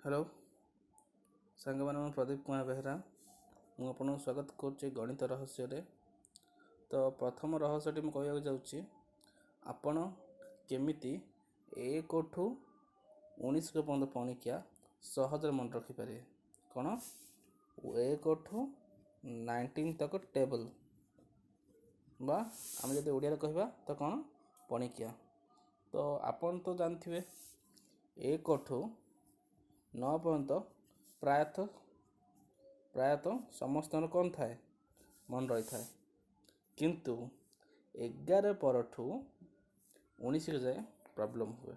Hello सांग मैंने प्रदीप कुमार बेहरा मुझे स्वागत करुच्चे गणित रहस्य। तो प्रथम रहस्यटी मुझे कहवाक जाऊँगी आपण केमिति 1 ठू 19 पर्यंत पणिकिया सहज मन रखिपारे। कौन 1 ठू 19 तक टेबल बा आम जब ओडिया कहवा तो कौन पणिकिया। तो आपण तो जानते 1 ठू 9 पर्यंत प्रायतः समस्त कौन थाए मन रही थाए, किंतु 11 परठू 19 जाए प्रॉब्लम हुए।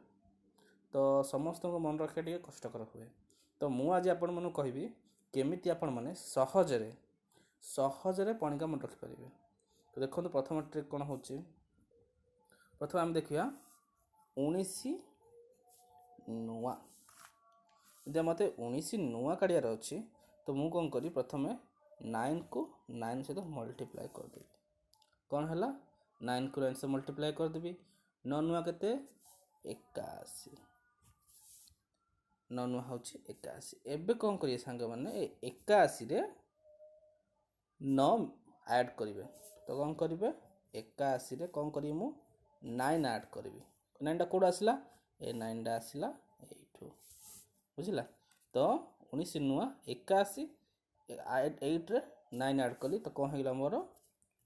तो समस्त को मन रखा टे कष्टकर हुए। तो मु आज आपण मन कहबी केमिति आपण माने सहजरे पणिका मन रखिपारे। तो देखो प्रथम ट्रिक कौन हो, प्रथम आम देखिया 19 नुआ। जब मत 19 नुआ काढ़ार अच्छी तो मुझे कौन करी प्रथम 9 को 9 सहित मल्टीप्लाई करदेवी। कौन है 9 को 9 से मल्टीप्लाई करदेवी। 9 नुआ के 81, 9 नुआ हूँ 81। एबे कौन करिए सांग मैंने 81 रे 9 ऐड करेंगे। तो कौन करेंगे 81 रे कौन करी मु 9 ऐड करी। 9 टा कौट आसला ए 9 टा आसला एठू बुझला। तो 19 नुआ 81 8 रे 9 ऐड कली तो कौन है मोर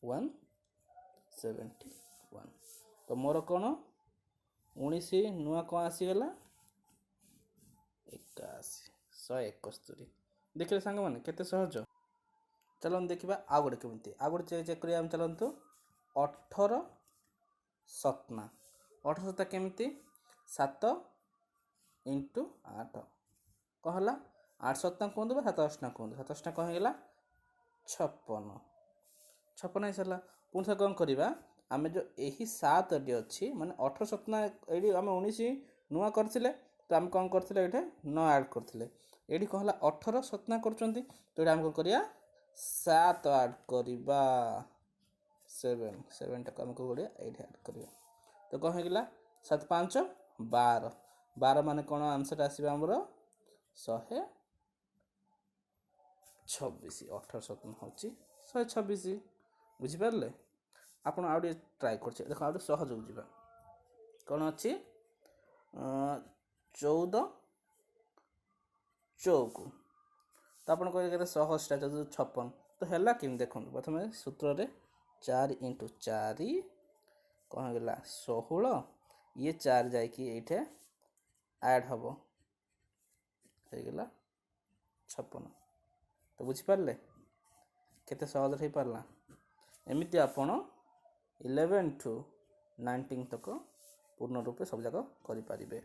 171। तो मोर कौन 19 नुआ कौन आसीगला 81 171। देखिए सांग मैंने केते सहज। चलो देखा आउ गोटे केमती आउ गोटे चेक करिया चलतु 18 सतना। 18 सता केमती 7 इंटू 8 कहला 8 सतना कहतु 7 अष्टा कहतु 7 अष्टा कौन है 56। 56 हो सारा पुणी थे कौन करवा आम जो यही 7 टी अच्छी माने 18 सतना ये आम 19 नुआ करते तो आम कौन करते ये 9 ऐड करते ये कहला 18 सतना कर तो ये आम कौन करिया 7 ऐड करवा 7 टाक आम कौन ऐड करवा। तो कौन है 7 5 12 12 मान कौन आंसर आसवा आमर 126। 18 सतन हूँ 126 बुझिपारे। आप ट्राए कर देख आ सहज बुझा कौन अच्छी 14 चौक। तो आप कहे सहजटा 56 तो है कि देखो प्रथम सूत्र 4 इंटू 4 कौन है 16 ये 4 जाइए ऐड हम हो 56। तो बुझिपारे केते सहज हो पारला। एमती आपण 11 ठू 19 तक पूर्ण रूपे सब जाक करें।